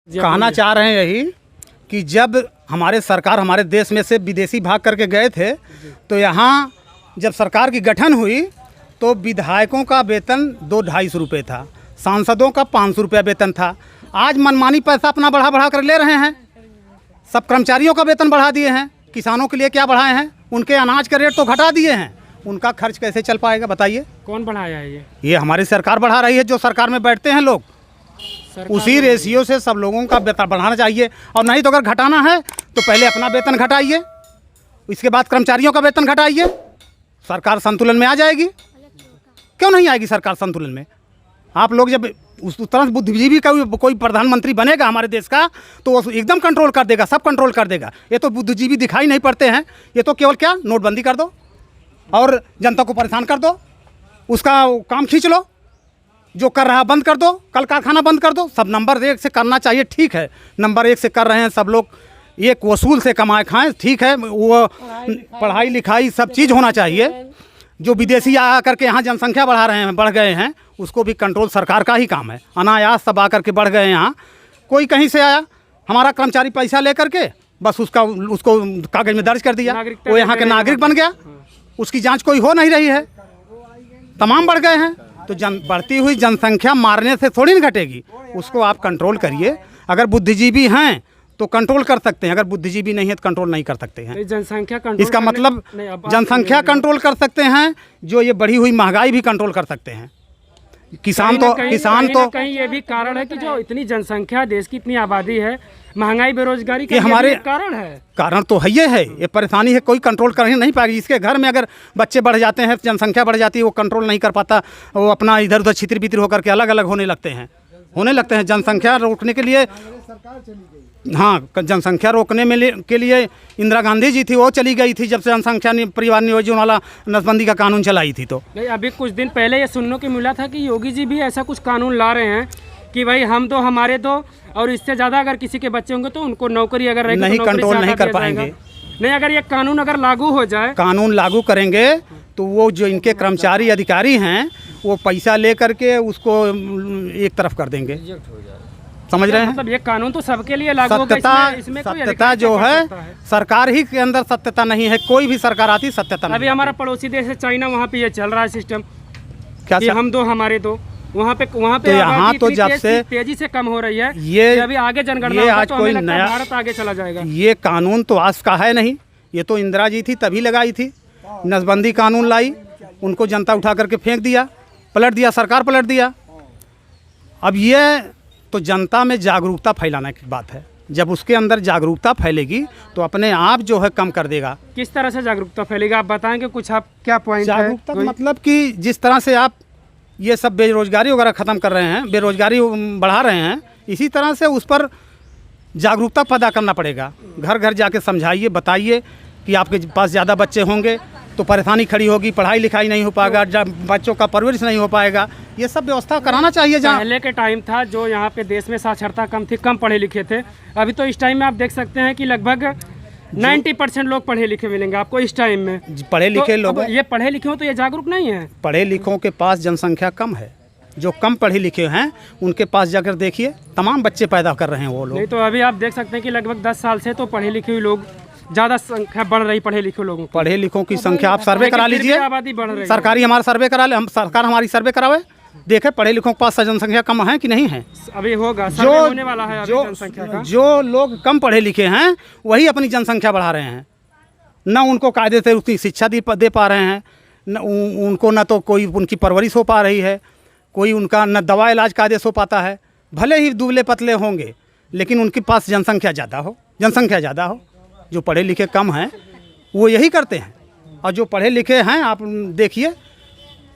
कहना चाह रहे हैं यही कि जब हमारे सरकार हमारे देश में से विदेशी भाग करके गए थे तो यहाँ जब सरकार की गठन हुई तो विधायकों का वेतन 2-250 रुपये था, सांसदों का 500 रुपया वेतन था। आज मनमानी पैसा अपना बढ़ा कर ले रहे हैं। सब कर्मचारियों का वेतन बढ़ा दिए हैं। किसानों के लिए क्या बढ़ाए हैं? उनके अनाज का रेट तो घटा दिए हैं। उनका खर्च कैसे चल पाएगा बताइए? कौन बढ़ाया है ये हमारी सरकार बढ़ा रही है। जो सरकार में बैठते हैं लोग उसी रेशियो से सब लोगों का वेतन बढ़ाना चाहिए। और नहीं तो अगर घटाना है तो पहले अपना वेतन घटाइए, इसके बाद कर्मचारियों का वेतन घटाइए, सरकार संतुलन में आ जाएगी। क्यों नहीं आएगी सरकार संतुलन में? आप लोग जब उस तरह बुद्धिजीवी का कोई प्रधानमंत्री बनेगा हमारे देश का तो वो एकदम कंट्रोल कर देगा, सब कंट्रोल कर देगा। ये तो बुद्धिजीवी दिखाई नहीं पड़ते हैं। ये तो केवल क्या नोटबंदी कर दो और जनता को परेशान कर दो, उसका काम खींच लो, जो कर रहा बंद कर दो, कल कारखाना बंद कर दो। सब नंबर 1 से करना चाहिए, ठीक है। नंबर 1 से कर रहे हैं सब लोग, एक वसूल से कमाए खाएं, ठीक है। वो पढ़ाई लिखाई सब चीज़ होना चाहिए। जो विदेशी आ करके यहाँ जनसंख्या बढ़ गए हैं उसको भी कंट्रोल सरकार का ही काम है। अनायास सब आ करके बढ़ गए यहाँ। कोई कहीं से आया, हमारा कर्मचारी पैसा ले करके बस उसको कागज़ में दर्ज कर दिया, वो यहाँ के नागरिक बन गया। उसकी जांच कोई हो नहीं रही है, तमाम बढ़ गए हैं। तो बढ़ती हुई जनसंख्या मारने से थोड़ी ना घटेगी, उसको आप कंट्रोल करिए। अगर बुद्धिजीवी हैं तो कंट्रोल कर सकते हैं, अगर बुद्धिजीवी नहीं है तो कंट्रोल नहीं कर सकते हैं। जनसंख्या कंट्रोल इसका मतलब जनसंख्या कंट्रोल कर सकते हैं, जो ये बढ़ी हुई महंगाई भी कंट्रोल कर सकते हैं। किसान तो कहीं ये भी कारण है कि जो इतनी जनसंख्या, देश की इतनी आबादी है, महंगाई बेरोजगारी का हमारे कारण है। कारण तो है, ये परेशानी है। कोई कंट्रोल कर नहीं पाएगी। जिसके घर में अगर बच्चे बढ़ जाते हैं, जनसंख्या बढ़ जाती है, वो कंट्रोल नहीं कर पाता, वो अपना इधर उधर छितिर बितिर होकर के अलग अलग होने लगते हैं। जनसंख्या रोकने के लिए जनसंख्या रोकने के लिए इंदिरा गांधी जी थी, वो चली गई थी जब से जनसंख्या परिवार नियोजन वाला नसबंदी का कानून चलाई थी। तो नहीं, अभी कुछ दिन पहले ये सुनने को मिला था कि योगी जी भी ऐसा कुछ कानून ला रहे हैं कि भाई हम तो हमारे तो, और इससे ज़्यादा अगर किसी के बच्चे होंगे तो उनको नौकरी अगर रहेगी नहीं, कंट्रोल नहीं कर पाएंगे। नहीं, अगर ये कानून अगर लागू हो जाए, कानून लागू करेंगे तो वो जो इनके कर्मचारी अधिकारी हैं वो पैसा ले करके उसको एक तरफ कर देंगे। समझ रहे हैं? मतलब ये कानून तो सबके लिए लागू होगा। इसमें सत्यता जो है सरकार ही के अंदर सत्यता नहीं है। कोई भी सरकार आती सत्यता नहीं। अभी हमारा पड़ोसी देश है चाइना, वहाँ पे ये चल रहा है सिस्टम क्या हम दो हमारे दो। वहाँ पे तो यहाँ तो जब से तेजी से कम हो रही है, ये अभी आगे जनगणना ये आज कोई नया भारत आगे चला जाएगा। ये कानून तो आज का है नहीं, ये तो इंदिरा जी थी तभी लगाई थी। नसबंदी कानून लाई, उनको जनता उठा करके फेंक दिया, पलट दिया, सरकार पलट दिया। अब ये तो जनता में जागरूकता फैलाने की बात है। जब उसके अंदर जागरूकता फैलेगी तो अपने आप जो है कम कर देगा। किस तरह से जागरूकता फैलेगा आप बताएंगे कुछ? आप क्या पॉइंट है? जागरूकता मतलब कि जिस तरह से आप ये सब बेरोजगारी वगैरह ख़त्म कर रहे हैं, बेरोजगारी बढ़ा रहे हैं, इसी तरह से उस पर जागरूकता पैदा करना पड़ेगा। घर घर जाके समझाइए, बताइए कि आपके पास ज़्यादा बच्चे होंगे तो परेशानी खड़ी होगी, पढ़ाई लिखाई नहीं हो पाएगा, जब बच्चों का परवरिश नहीं हो पाएगा। ये सब व्यवस्था कराना चाहिए। जहाँ पहले के टाइम था जो यहाँ पे देश में साक्षरता कम थी, कम पढ़े लिखे थे, अभी तो इस टाइम में आप देख सकते हैं कि लगभग 90% लोग पढ़े लिखे मिलेंगे आपको इस टाइम में। पढ़े लिखे लोग, ये पढ़े लिखे हो तो ये जागरूक नहीं है। पढ़े लिखों के पास जनसंख्या कम है। जो कम पढ़े लिखे हैं उनके पास जाकर देखिए, तमाम बच्चे पैदा कर रहे हैं वो लोग। नहीं तो अभी आप देख सकते हैं कि लगभग 10 साल से तो पढ़े लिखे हुए लोग ज़्यादा संख्या बढ़ रही, पढ़े लिखे लोगों की। पढ़े लिखों की संख्या आप सर्वे करा लीजिए, आबादी बढ़ रही है। सरकारी हमारा सर्वे करा ले, हम सरकार हमारी सर्वे करावे, देखे पढ़े लिखों के पास जनसंख्या कम है कि नहीं है। अभी होगा, सर्वे होने वाला है अभी जनसंख्या का। जो लोग कम पढ़े लिखे हैं वही अपनी जनसंख्या बढ़ा रहे हैं। न उनको कायदे से उतनी शिक्षा दे पा रहे हैं, न उनको न तो कोई उनकी परवरिश हो पा रही है, कोई उनका न दवा इलाज कायदे से हो पाता है। भले ही दुबले पतले होंगे लेकिन उनके पास जनसंख्या ज़्यादा हो। जो पढ़े लिखे कम हैं वो यही करते हैं, और जो पढ़े लिखे हैं आप देखिए,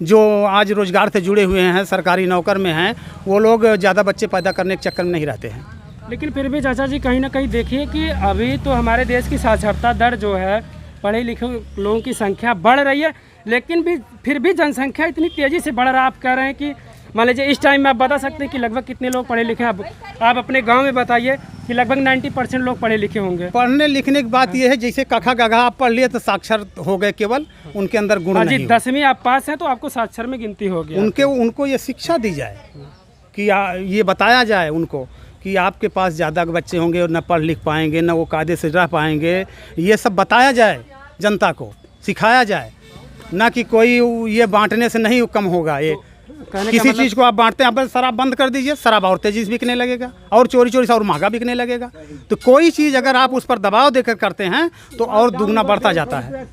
जो आज रोज़गार से जुड़े हुए हैं, सरकारी नौकर में हैं, वो लोग ज़्यादा बच्चे पैदा करने के चक्कर में नहीं रहते हैं। लेकिन फिर भी चाचा जी कहीं ना कहीं देखिए कि अभी तो हमारे देश की साक्षरता दर जो है, पढ़े लिखे लोगों की संख्या बढ़ रही है, लेकिन फिर भी जनसंख्या इतनी तेज़ी से बढ़ रहा है। आप कह रहे हैं कि मान लीजिए इस टाइम में आप बता सकते हैं कि लगभग कितने लोग पढ़े लिखे हैं? आप अपने गांव में बताइए कि लगभग 90% लोग पढ़े लिखे होंगे। पढ़ने लिखने की बात यह है, जैसे कखा गघा आप पढ़ लिए तो साक्षर हो गए, केवल उनके अंदर गुण नहीं। 10वीं आप पास हैं तो आपको साक्षर में गिनती होगी। उनको ये शिक्षा दी जाए कि ये बताया जाए उनको कि आपके पास ज़्यादा बच्चे होंगे और न पढ़ लिख पाएंगे, न वो कायदे से रह पाएंगे, ये सब बताया जाए, जनता को सिखाया जाए, ना कि कोई ये बांटने से नहीं कम होगा। ये किसी चीज़ को आप बांटते हैं, आप शराब बंद कर दीजिए, शराब और तेजी से बिकने लगेगा, और चोरी से और महंगा बिकने लगेगा। तो कोई चीज़ अगर आप उस पर दबाव देकर करते हैं तो और दुगना बढ़ता जाता है।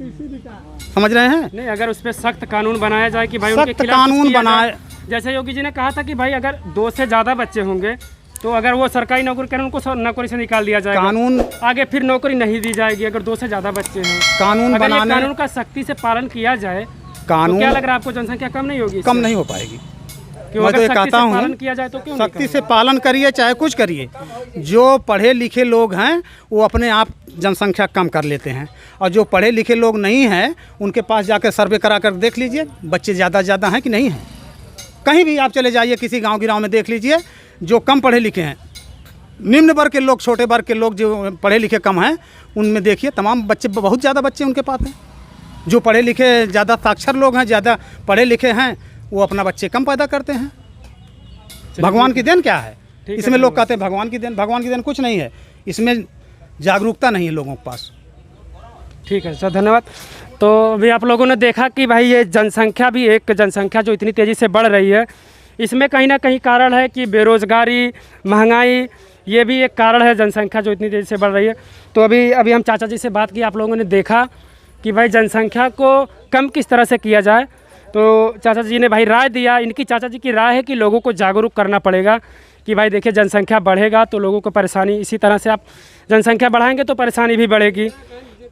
समझ रहे हैं? नहीं, अगर उस पर सख्त कानून बनाया जाए कि भाई उनके सख्त खिलाफ कानून कुछ किया बनाए। जाए। जैसे योगी जी ने कहा था कि भाई अगर 2 से ज़्यादा बच्चे होंगे तो अगर वो सरकारी नौकरी करें उनको नौकरी से निकाल दिया जाएगा। कानून आगे फिर नौकरी नहीं दी जाएगी अगर 2 से ज़्यादा बच्चे हैं। कानून अगर ये बनाने, कानून का सख्ती से पालन किया जाए तो कानून क्या लग रहा है आपको, जनसंख्या कम नहीं होगी? कम नहीं हो पाएगी। क्यों? मैं अगर तो ये सख्ती कहता से हूँ, पालन किया जाए तो क्यों नहीं सख्ती से पालन करिए, चाहे कुछ करिए। जो पढ़े लिखे लोग हैं वो अपने आप जनसंख्या कम कर लेते हैं, और जो पढ़े लिखे लोग नहीं हैं उनके पास जाकर सर्वे करा कर देख लीजिए बच्चे ज़्यादा हैं कि नहीं हैं। कहीं भी आप चले जाइए, किसी गांव गिराव में देख लीजिए, जो कम पढ़े लिखे हैं, निम्न वर्ग के लोग, छोटे वर्ग के लोग जो पढ़े लिखे कम हैं, उनमें देखिए तमाम बच्चे, बहुत ज़्यादा बच्चे उनके पास हैं। जो पढ़े लिखे ज़्यादा साक्षर लोग हैं, ज़्यादा पढ़े लिखे हैं, वो अपना बच्चे कम पैदा करते हैं। भगवान की देन क्या है इसमें? लोग कहते हैं भगवान की देन कुछ नहीं है। इसमें जागरूकता नहीं है लोगों के पास। ठीक है सर, धन्यवाद। तो अभी आप लोगों ने देखा कि भाई ये जनसंख्या भी एक जनसंख्या जो इतनी तेज़ी से बढ़ रही है, इसमें कहीं ना कहीं कारण है कि बेरोज़गारी, महंगाई, ये भी एक कारण है जनसंख्या जो इतनी तेज़ी से बढ़ रही है। तो अभी हम चाचा जी से बात की, आप लोगों ने देखा कि भाई जनसंख्या को कम किस तरह से किया जाए। तो चाचा जी ने भाई राय दिया, इनकी चाचा जी की राय है कि लोगों को जागरूक करना पड़ेगा कि भाई देखिए जनसंख्या बढ़ेगा तो लोगों को परेशानी, इसी तरह से आप जनसंख्या बढ़ाएंगे तो परेशानी भी बढ़ेगी।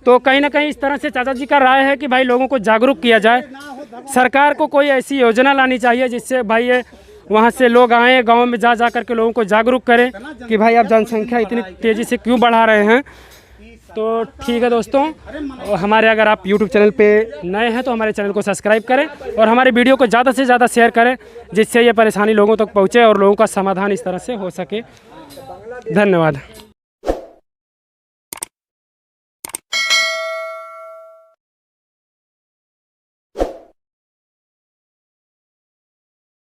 तो कहीं ना कहीं इस तरह से चाचा जी का राय है कि भाई लोगों को जागरूक किया जाए। सरकार को कोई ऐसी योजना लानी चाहिए जिससे भाई ये वहाँ से लोग आएँ, गांव में जा कर के लोगों को जागरूक करें कि भाई आप जनसंख्या इतनी तेज़ी से क्यों बढ़ा रहे हैं। तो ठीक है दोस्तों, हमारे अगर आप YouTube चैनल पे नए हैं तो हमारे चैनल को सब्सक्राइब करें और हमारे वीडियो को ज़्यादा से ज़्यादा शेयर करें, जिससे ये परेशानी लोगों तक पहुँचे और लोगों का समाधान इस तरह से हो सके। धन्यवाद।